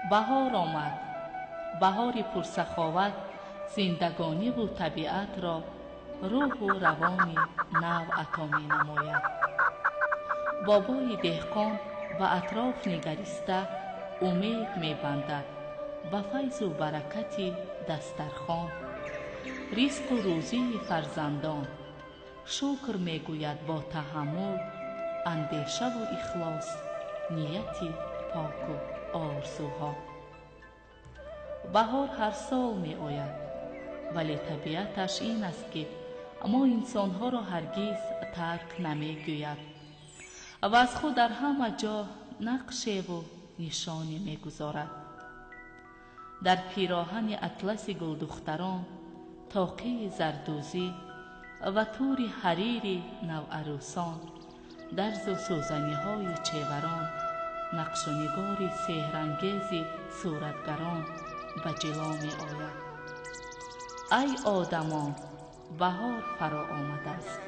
بهار آمد. بهاری پرسخاوت زندگانی و طبیعت را روح و روانی نو عطا می نماید. بابای دهقان و اطراف نگریسته امید می بندد به فیض و برکت دسترخوان، رزق و روزی فرزندان. شکر می گوید با تحمل، اندیشه و اخلاص، نیتی پاک و آرزوها. بهار هر سال می آید، ولی طبیعتش این است که ما انسانها را هرگز ترک نمی گوید و از خود در همه جا نقشه و نشانی می گذارد. در پیراهن اطلس گلدختران، طاقه زردوزی و تور حریر نوعروسان، درز و سوزنی های چیوران، نقش و نگار سحرانگیز صورتگران به جلو می آید. ای آدمان، بهار فرا آمده است.